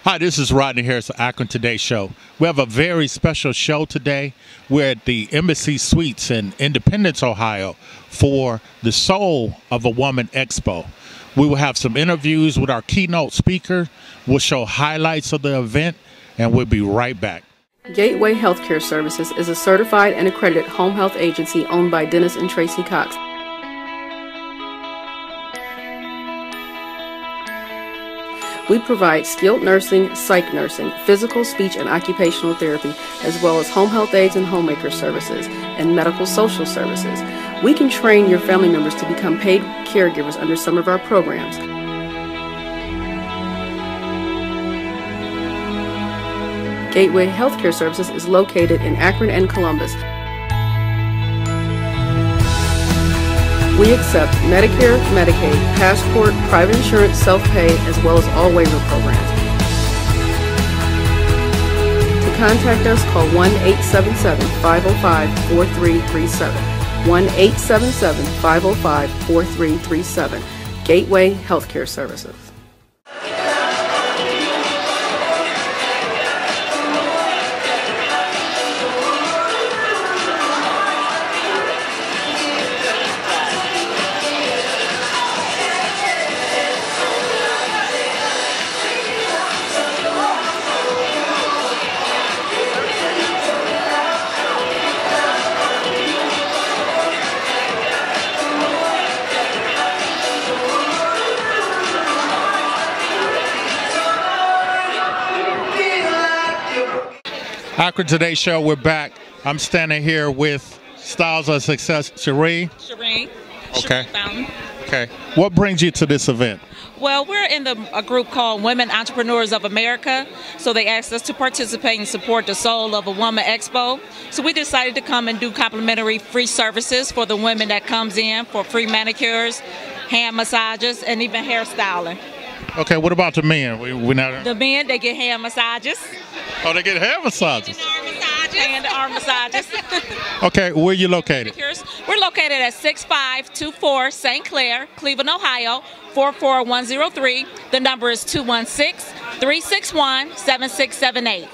Hi, this is Rodney Harris of Akron Today Show. We have a very special show today. We're at the Embassy Suites in Independence, Ohio for the Soul of a Woman Expo. We will have some interviews with our keynote speaker. We'll show highlights of the event, and we'll be right back. Gateway Healthcare Services is a certified and accredited home health agency owned by Dennis and Tracy Cox. We provide skilled nursing, psych nursing, physical, speech, and occupational therapy, as well as home health aides and homemaker services, and medical social services. We can train your family members to become paid caregivers under some of our programs. Gateway Healthcare Services is located in Akron and Columbus. We accept Medicare, Medicaid, Passport, private insurance, self-pay, as well as all waiver programs. To contact us, call 1-877-505-4337. 1-877-505-4337. Gateway Healthcare Services. Akron Today Show, we're back. I'm standing here with Styles of Success, Shireen. Okay. Fountain. Okay. What brings you to this event? Well, we're in a group called Women Entrepreneurs of America, so they asked us to participate and support the Soul of a Woman Expo. So we decided to come and do complimentary free services for the women that comes in for free manicures, hand massages, and even hairstyling. Okay, what about the men? We're not... The men, they get hand massages. Oh, they get hair massages? And arm massages. Okay, where are you located? We're located at 6524 St. Clair, Cleveland, Ohio, 44103. The number is 216-361-7678.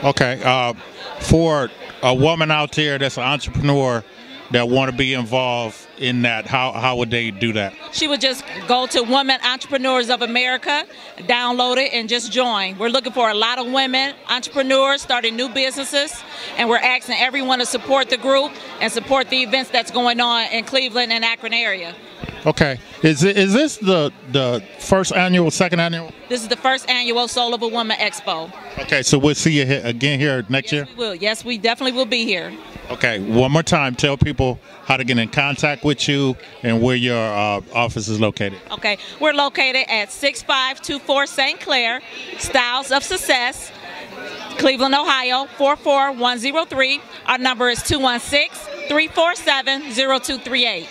Okay, for a woman out there that's an entrepreneur that want to be involved in that, how would they do that? She would just go to Women Entrepreneurs of America, download it, and just join. We're looking for a lot of women entrepreneurs starting new businesses, and we're asking everyone to support the group and support the events that's going on in Cleveland and Akron area. Okay. Is this the first annual, second annual? This is the first annual Soul of a Woman Expo. Okay, so we'll see you again here next year? We will. Yes, we definitely will be here. Okay, one more time, tell people how to get in contact with you and where your office is located. Okay, we're located at 6524 St. Clair, Styles of Success, Cleveland, Ohio, 44103. Our number is 216-347-0238.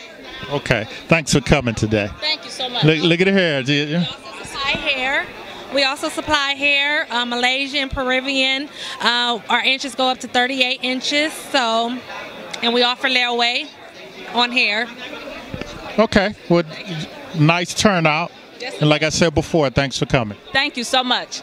Okay, thanks for coming today. Thank you so much. Look at the hair. We also supply hair, Malaysian, Peruvian. Our inches go up to 38 inches. So, and we offer layaway on hair. Okay, well, nice turnout. And like I said before, thanks for coming. Thank you so much.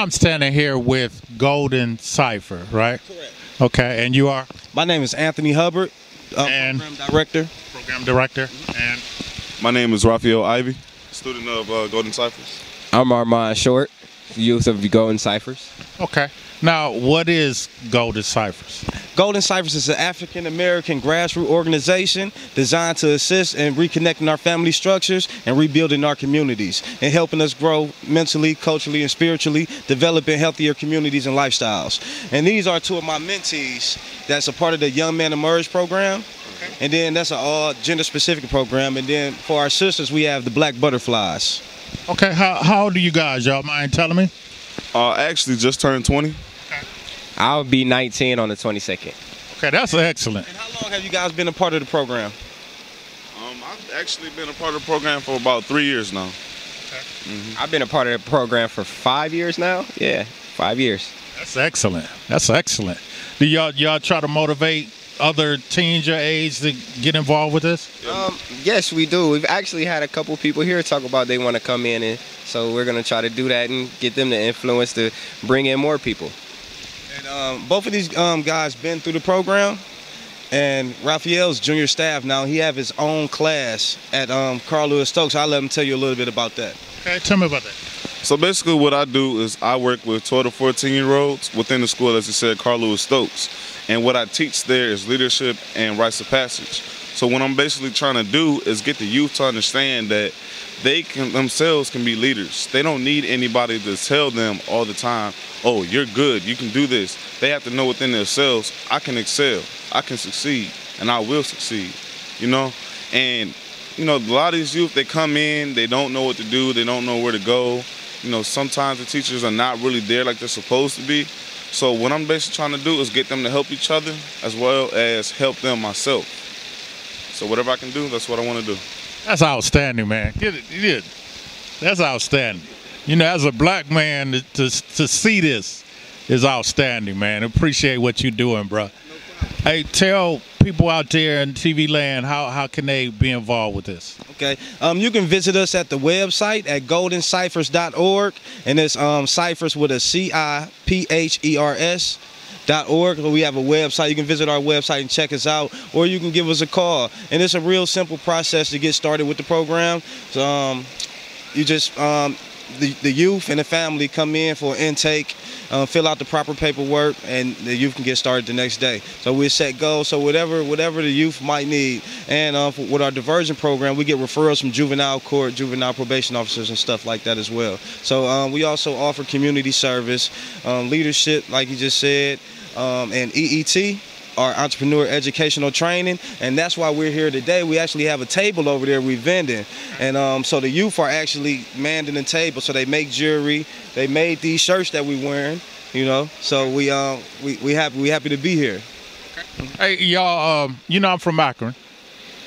I'm standing here with Golden Cipher, right? Correct. Okay, and you are? My name is Anthony Hubbard, And program director. Program director. And My name is Raphael Ivy, student of Golden Ciphers. I'm Armand Short, youth of Golden Ciphers. okay. Now, what is Golden Ciphers? Golden Ciphers is an African-American grassroots organization designed to assist in reconnecting our family structures and rebuilding our communities and helping us grow mentally, culturally, and spiritually, developing healthier communities and lifestyles. And these are two of my mentees that's a part of the Young Man Emerge program. And then that's an all gender-specific program. And then for our sisters, we have the Black Butterflies. Okay, how old are you guys? Y'all mind telling me? Actually just turned 20. I'll be 19 on the 22nd. Okay, that's excellent. And how long have you guys been a part of the program? I've actually been a part of the program for about 3 years now. I've been a part of the program for 5 years now. Yeah, 5 years. That's excellent. That's excellent. Do y'all try to motivate other teens your age to get involved with this? Yes, we do. We've actually had a couple people here talk about they want to come in, and so we're going to try to do that and get them the influence to bring in more people. And both of these guys been through the program, and Raphael's junior staff now. He have his own class at Carl Lewis Stokes. I'll let him tell you a little bit about that. Okay, tell me about that. So basically what I do is I work with 12 to 14-year-olds within the school, as you said, Carl Lewis Stokes. And what I teach there is leadership and rites of passage. So what I'm basically trying to do is get the youth to understand that they themselves can be leaders. They don't need anybody to tell them all the time, oh, you're good, you can do this. They have to know within themselves, I can excel, I can succeed, and I will succeed, you know? And, you know, a lot of these youth, they come in, they don't know what to do, they don't know where to go. You know, sometimes the teachers are not really there like they're supposed to be. So what I'm basically trying to do is get them to help each other as well as help them myself. So whatever I can do, that's what I want to do. That's outstanding, man. Get it. That's outstanding. You know, as a black man, to see this is outstanding, man. Appreciate what you're doing, bro. Hey, tell people out there in TV land how can they be involved with this? Okay, you can visit us at the website at goldenciphers.org, and it's ciphers with a CIPHERS.org. We have a website. You can visit our website and check us out, or you can give us a call. And it's a real simple process to get started with the program. So you just the youth and the family come in for intake, fill out the proper paperwork, and the youth can get started the next day. So we set goals, so whatever the youth might need. And with our diversion program, we get referrals from juvenile court, juvenile probation officers, and stuff like that as well. So we also offer community service, leadership, like you just said, and EET, our entrepreneur educational training, and that's why we're here today. We actually have a table over there we vending, and so the youth are actually manning the table. So they make jewelry, they made these shirts that we wearing, you know. So we happy to be here. Hey, y'all, you know I'm from Akron.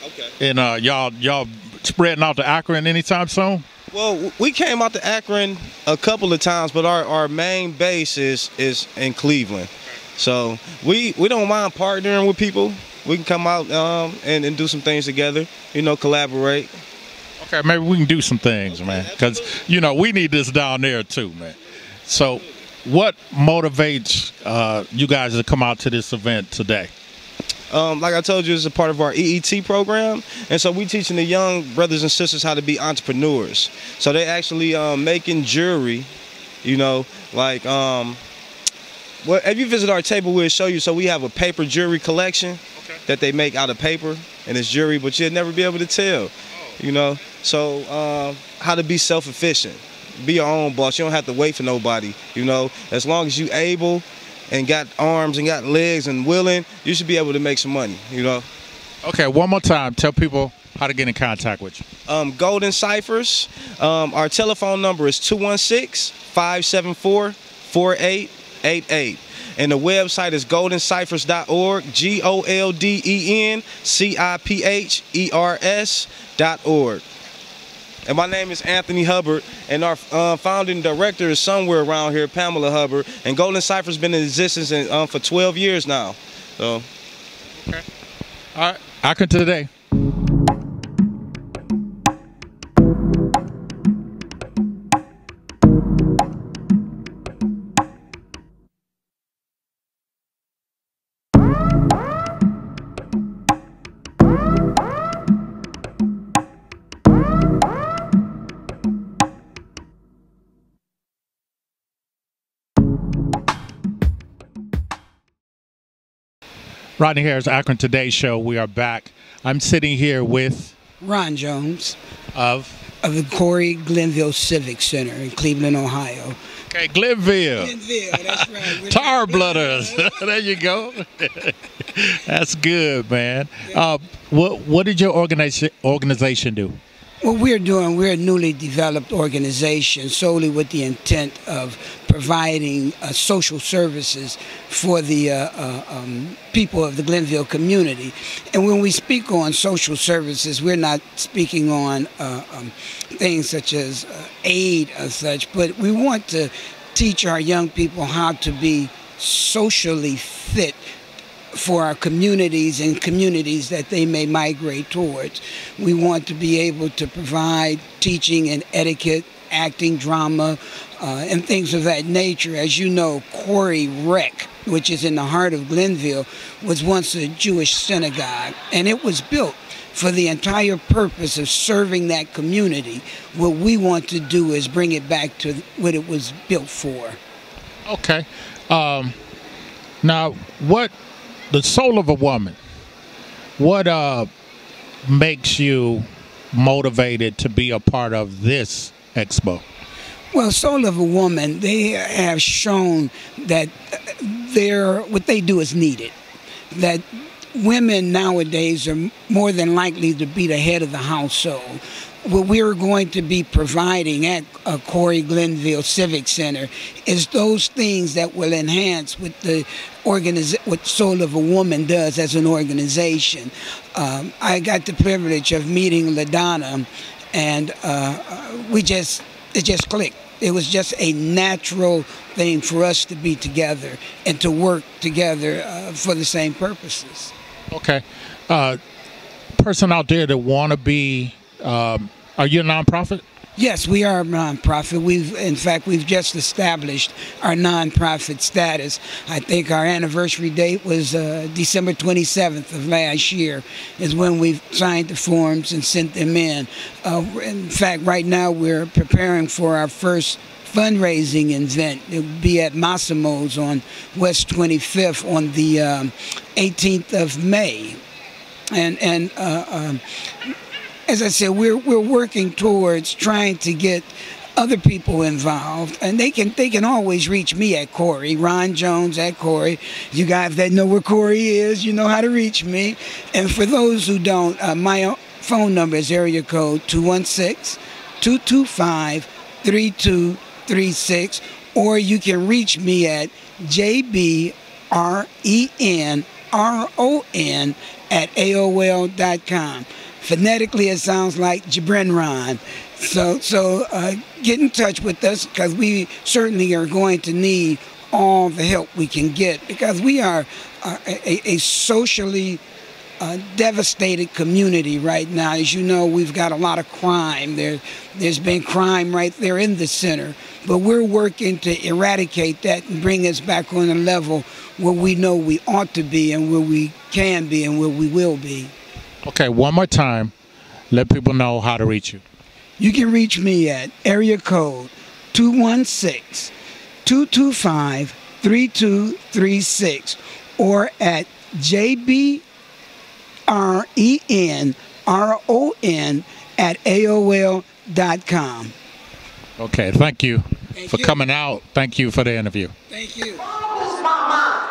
Okay. And y'all spreading out to Akron anytime soon? Well, we came out to Akron a couple of times, but our main base is in Cleveland. So we don't mind partnering with people. We can come out and do some things together, you know, collaborate. Okay, maybe we can do some things, man, because, you know, we need this down there too, man. So what motivates you guys to come out to this event today? Like I told you, it's a part of our EET program, and so we teaching the young brothers and sisters how to be entrepreneurs. So they actually making jewelry, you know, like well, if you visit our table, we'll show you. So we have a paper jewelry collection that they make out of paper, and it's jewelry, but you'll never be able to tell, you know. So how to be self-efficient, be your own boss. You don't have to wait for nobody, you know. As long as you able and got arms and got legs and willing, you should be able to make some money, you know. Okay, one more time. Tell people how to get in contact with you. Golden Ciphers. Our telephone number is 216-574-4888. And the website is goldenciphers.org, GOLDENCIPHERS.org. And my name is Anthony Hubbard, and our founding director is somewhere around here, Pamela Hubbard. And Golden Ciphers been in existence for 12 years now. So. Okay. All right. Akron today. Rodney Harris, Akron Today Show. We are back. I'm sitting here with Ron Jones of the Corey Glenville Civic Center in Cleveland, Ohio. Okay, Glenville. Glenville, that's right. Tar Blooders. There you go. That's good, man. What did your organization do? What we're a newly developed organization solely with the intent of providing social services for the people of the Glenville community. And when we speak on social services, we're not speaking on things such as aid or such, but we want to teach our young people how to be socially fit for our communities and communities that they may migrate towards. We want to be able to provide teaching and etiquette, acting, drama, and things of that nature. As you know, Corey Rec, which is in the heart of Glenville, was once a Jewish synagogue, and it was built for the entire purpose of serving that community. What we want to do is bring it back to what it was built for. Okay. Now, the soul of a woman, what makes you motivated to be a part of this expo? Well, Soul of a Woman, they have shown that what they do is needed. That women nowadays are more than likely to be the head of the household. What we're going to be providing at Corey Glenville Civic Center is those things that will enhance what what Soul of a Woman does as an organization. I got the privilege of meeting LaDonna, and it just clicked. It was just a natural thing for us to be together and to work together for the same purposes. Okay. Person out there that want to be, are you a nonprofit? Yes, we are a nonprofit. We've just established our nonprofit status. I think our anniversary date was December 27th of last year is when we signed the forms and sent them in. In fact, right now we're preparing for our first fundraising event. It will be at Massimo's on West 25th on the 18th of May. And as I said, we're working towards trying to get other people involved, and they can always reach me at Corey, Ron Jones at Corey. You guys that know where Corey is, you know how to reach me. And for those who don't, my phone number is area code 216-225-3236, or you can reach me at jbrenron@AOL.com. Phonetically, it sounds like Jibrenron. So get in touch with us, because we certainly are going to need all the help we can get, because we are a socially devastated community right now. As you know, we've got a lot of crime. There's been crime right there in the center, but we're working to eradicate that and bring us back on a level where we know we ought to be and where we can be and where we will be. Okay, one more time. Let people know how to reach you. You can reach me at area code 216-225-3236 or at jbrenron@AOL.com. Okay, thank you for coming out. Thank you for the interview. Thank you. Boggles my mind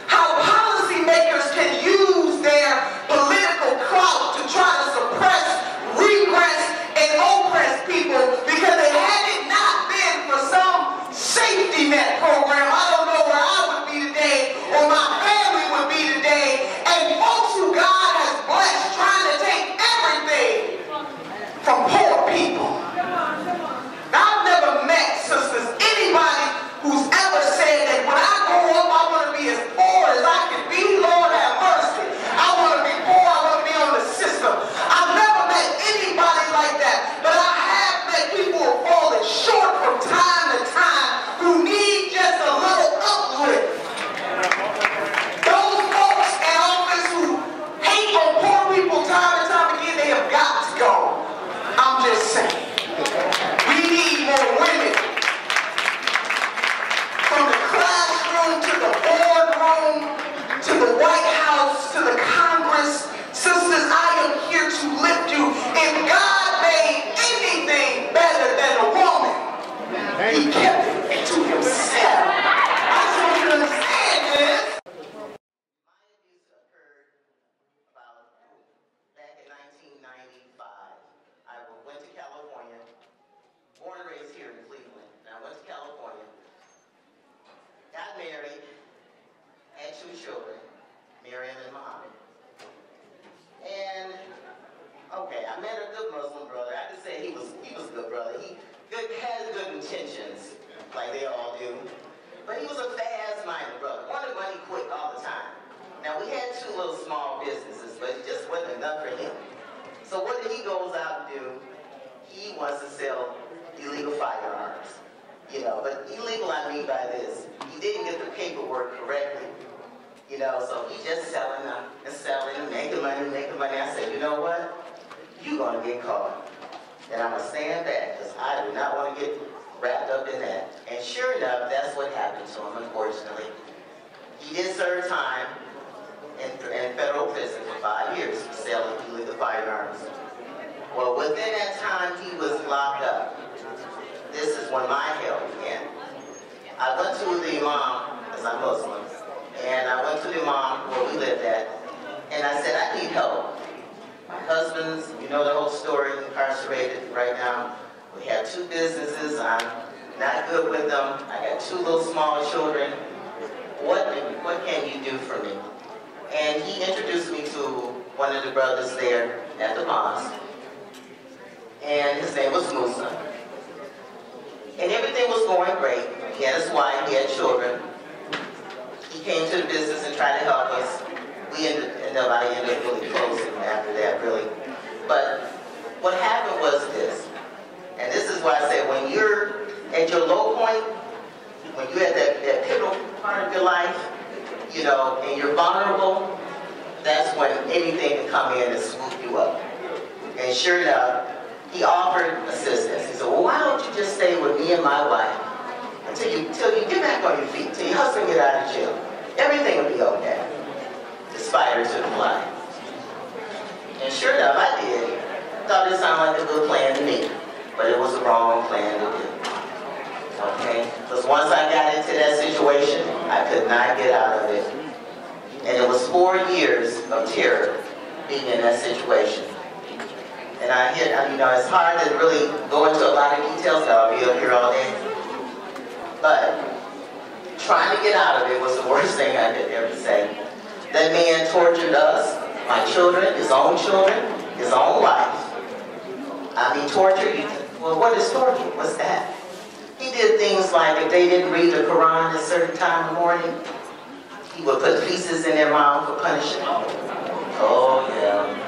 how policymakers can use their political clout to try to suppress, regress, and oppress people, because had it not been for some safety net program, I don't know where I would be today or my family would be today. And folks who God has blessed trying to take everything from poor people. Now, I've never met, sisters, anybody who's ever said that when I go I met a good Muslim brother. I could say he was a good brother. He had good intentions, like they all do. But he was a fast-minded brother. Wanted money quick all the time. Now, we had 2 little small businesses, but it just wasn't enough for him. So what did he goes out and do? He wants to sell illegal firearms. But illegal I mean by this, he didn't get the paperwork correctly. So he just selling them and making money. I said, you know what? You're going to get caught. And I'm going to stand back because I do not want to get wrapped up in that. And sure enough, that's what happened to him, unfortunately. He did serve time in federal prison for 5 years for selling illegal firearms. Well, within that time, he was locked up. This is when my hell began. I went to the imam, because I'm Muslim, and I went to the imam where we lived at, and I said, I need help. My husband's, you know the whole story, incarcerated right now. We have 2 businesses. I'm not good with them. I got 2 little small children. What can you do for me? And he introduced me to one of the brothers there at the mosque. And his name was Musa. And everything was going great. He had his wife, he had children. He came to the business and tried to help us. I ended up really closing after that, really. But what happened was this, and this is why I say when you're at your low point, when you're at that pivotal part of your life, and you're vulnerable, that's when anything can come in and swoop you up. And sure enough, he offered assistance. He said, well, why don't you just stay with me and my wife until you get back on your feet, till your husband get out of jail. Everything will be okay. The spider took the line. And sure enough, I did. Thought it sounded like a good plan to me, but it was the wrong plan to do. Okay? Because once I got into that situation, I could not get out of it. And it was 4 years of terror being in that situation. And it's hard to really go into a lot of details, so I'll be up here all day. But trying to get out of it was the worst thing I could ever say. That man tortured us, my children, his own wife. Torture. Well, what is torture? What's that? He did things like if they didn't read the Quran at a certain time in the morning, he would put pieces in their mouth for punishment. Oh, yeah.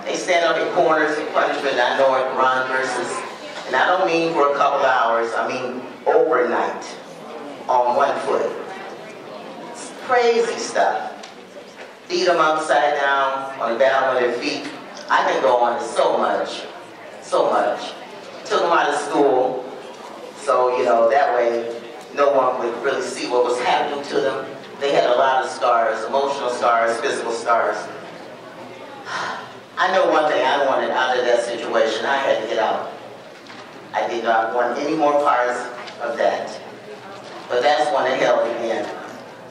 They stand up in corners for punishment, not knowing Quran verses. And I don't mean for a couple hours, I mean overnight on one foot. It's crazy stuff. Beat them upside down on the bottom of their feet. I can go on so much. Took them out of school, so that way no one would really see what was happening to them. They had a lot of scars, emotional scars, physical scars. I know one thing, I wanted out of that situation. I had to get out. I did not want any more parts of that. But that's when the hell began,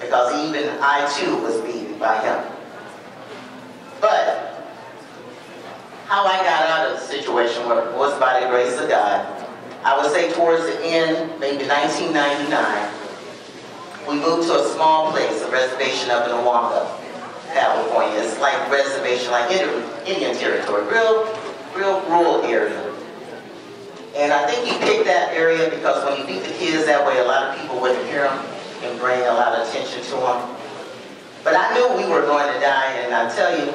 because even I too was beaten by him. But how I got out of the situation was by the grace of God. I would say towards the end, maybe 1999, we moved to a small place, a reservation up in Awanga, California. It's like reservation, like Indian territory, real rural area. And I think he picked that area because when you beat the kids that way, a lot of people wouldn't hear them and bring a lot of attention to them. But I knew we were going to die, and I tell you,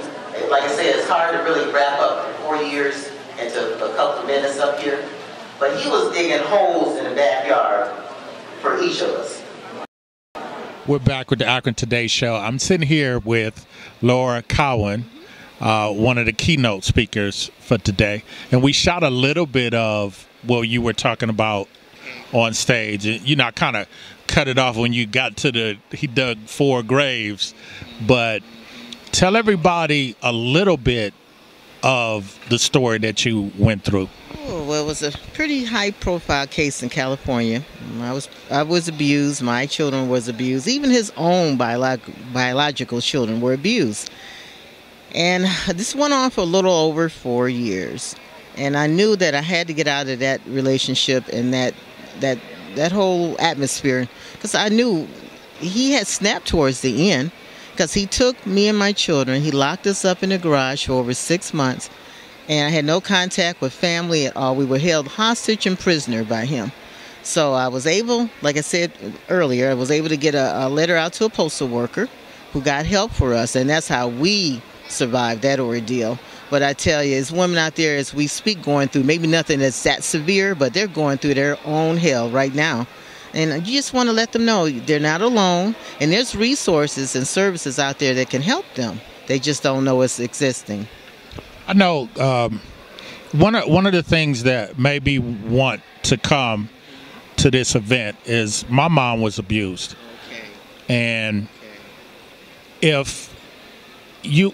like I said, it's hard to really wrap up 4 years into a couple of minutes up here. But he was digging holes in the backyard for each of us. We're back with the Akron Today show. I'm sitting here with Laura Cowan, one of the keynote speakers for today. And we shot a little bit of what you were talking about on stage. I kind of cut it off when you got to he dug 4 graves. But tell everybody a little bit of the story that you went through. Oh, well, it was a pretty high-profile case in California. I was abused. My children was abused. Even his own biological children were abused. And this went on for a little over 4 years. And I knew that I had to get out of that relationship and that whole atmosphere, because I knew he had snapped towards the end, because he took me and my children, he locked us up in the garage for over 6 months, and I had no contact with family at all. We were held hostage and prisoner by him. So I was able, like I said earlier, I was able to get a letter out to a postal worker who got help for us, and that's how we survived that ordeal. But I tell you, there's women out there as we speak going through maybe nothing that's that severe, but they're going through their own hell right now. And you just want to let them know they're not alone, and there's resources and services out there that can help them. They just don't know it's existing. I know one of the things that made me want to come to this event is my mom was abused. Okay. And if you,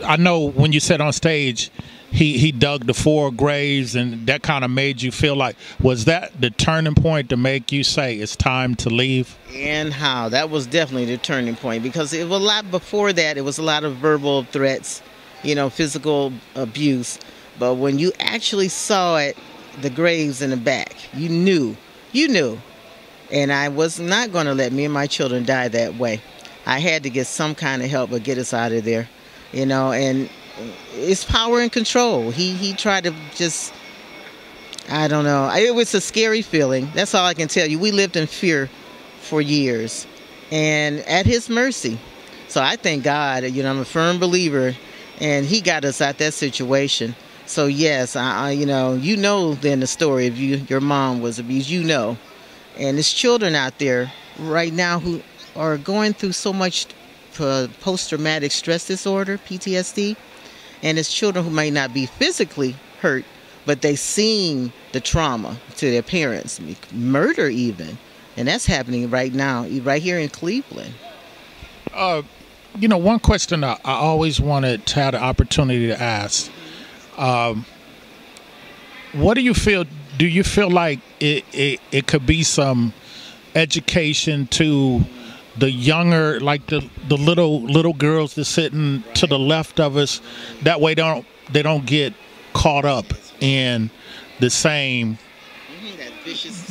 I know when you said on stage, he dug the 4 graves, and that kind of made you feel like, was that the turning point to make you say it's time to leave? And how? That was definitely the turning point, because it was a lot before that. It was a lot of verbal threats, you know, physical abuse. But when you actually saw it, the graves in the back, you knew. And I was not going to let me and my children die that way. I had to get some kind of help or get us out of there, you know, and it's power and control. He tried to just, I don't know. It was a scary feeling. That's all I can tell you. We lived in fear for years and at his mercy. So I thank God, you know, I'm a firm believer, and he got us out that situation. So yes, you know then the story of your mom was abused, you know. And there's children out there right now who are going through so much post-traumatic stress disorder, PTSD. And it's children who may not be physically hurt, but they've seen the trauma to their parents, murder even. And that's happening right now, right here in Cleveland. You know, one question I always wanted to have the opportunity to ask. What do you feel? Do you feel like it could be some education to the younger, like the little girls that's sitting to the left of us? That way, they don't get caught up in the same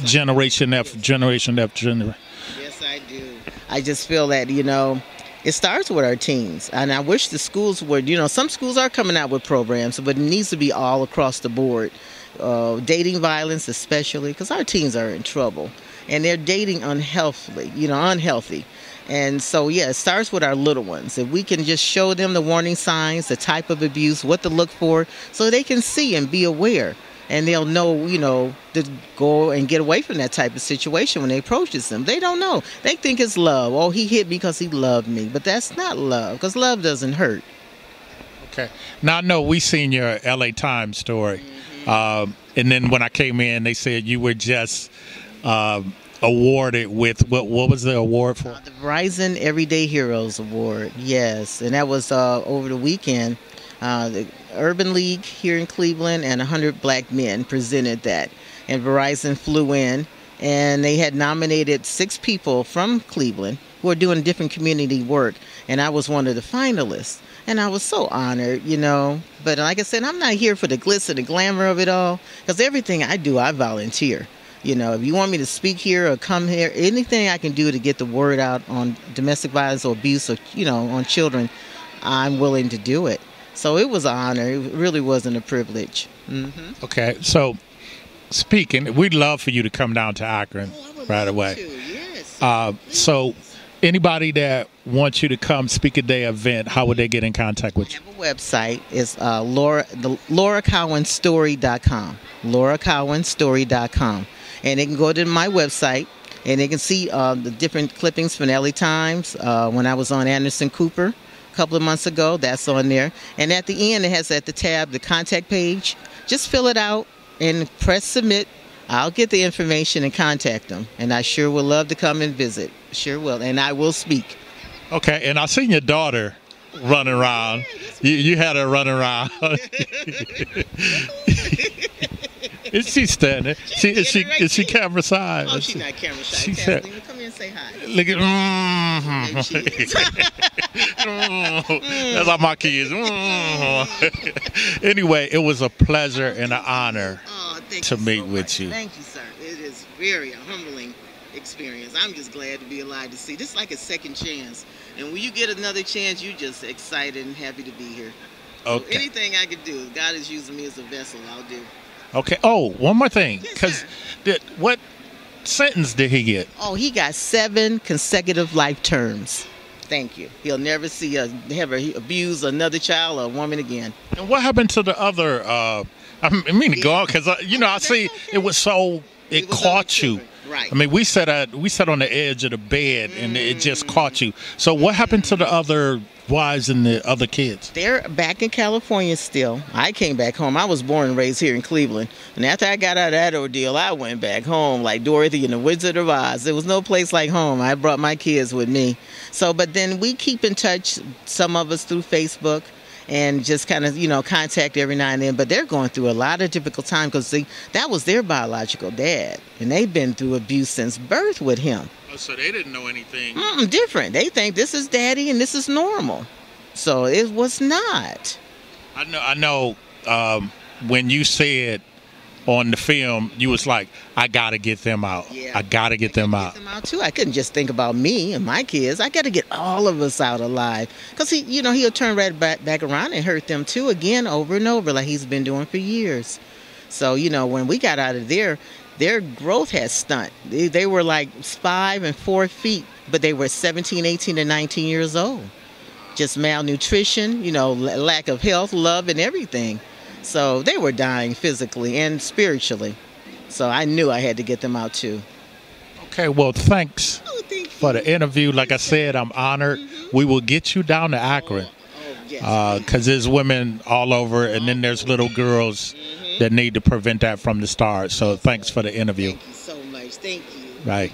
generation after generation after generation. Yes, I do. I just feel that, you know, it starts with our teens, and I wish the schools would, you know, some schools are coming out with programs, but it needs to be all across the board. Dating violence especially, because our teens are in trouble, and they're dating unhealthy. And so, yeah, it starts with our little ones. If we can just show them the warning signs, the type of abuse, what to look for, so they can see and be aware. And they'll know, you know, to go and get away from that type of situation when they approaches them. They don't know. They think it's love. Oh, he hit me because he loved me. But that's not love, because love doesn't hurt. Okay. Now, I know we seen your LA Times story. And then when I came in, they said you were just awarded with, what was the award for? The Verizon Everyday Heroes Award, yes. And that was over the weekend. The Urban League here in Cleveland and 100 Black Men presented that. And Verizon flew in, and they had nominated 6 people from Cleveland who are doing different community work. And I was one of the finalists. And I was so honored, you know. But like I said, I'm not here for the glitz and the glamour of it all, because everything I do, I volunteer. You know, if you want me to speak here or come here, anything I can do to get the word out on domestic violence or abuse, or, you know, on children, I'm willing to do it. So it was an honor. It really wasn't a privilege. Mm-hmm. Okay, so speaking, we'd love for you to come down to Akron right away. Yes. So anybody that wants you to come speak at their event, how would they get in contact with you? I have a website. It's LauraCowanStory.com. LauraCowanStory.com. And they can go to my website, and they can see the different clippings from LA Times. When I was on Anderson Cooper a couple of months ago, that's on there. And at the end, it has at the tab the contact page. Just fill it out and press submit. I'll get the information and contact them. And I sure would love to come and visit. Sure will. And I will speak. Okay, and I seen your daughter running around. You had her running around. Is she standing? Is she camera side? Oh, she's not camera shy. She said, come here and say hi. Look at that's all my kids. Anyway, it was a pleasure and an honor to meet with you. Thank you, sir. It is very humbling experience. I'm just glad to be alive to see. This is like a second chance. And when you get another chance, you're just excited and happy to be here. Okay. Anything I could do, God is using me as a vessel, I'll do. Okay. Oh, one more thing, Yes, because sir. what sentence did he get? Oh, he got 7 consecutive life terms. Thank you. He'll never see ever abuse another child or a woman again. And what happened to the other? I mean to go on because I see it was so it was caught other you. children. Right. I mean, we sat on the edge of the bed and it just caught you. So what happened to the other wives and the other kids? They're back in California still. I came back home. I was born and raised here in Cleveland. And after I got out of that ordeal, I went back home like Dorothy and the Wizard of Oz. There was no place like home. I brought my kids with me. So, but then we keep in touch, some of us through Facebook, and just kind of, contact every now and then. But they're going through a lot of difficult time because that was their biological dad. And they've been through abuse since birth with him. Oh, so they didn't know anything. Different. They think this is daddy and this is normal. So it was not. I know. When you said on the film, you was like, I gotta get them out. Yeah. I gotta get them out. Get them out too. I couldn't just think about me and my kids. I got to get all of us out alive because he'll turn right back around and hurt them too again over and over like he's been doing for years. So when we got out of there, their growth had stunted. They were like 5 and 4 feet, but they were 17, 18, and 19 years old. Just malnutrition, lack of health, love, and everything. So they were dying physically and spiritually. So I knew I had to get them out too. Okay, well, thanks Thank you. for the interview. Like I said, I'm honored. We will get you down to Akron because there's women all over, and then there's little girls that need to prevent that from the start. So thanks for the interview. Thank you so much. Thank you. Right.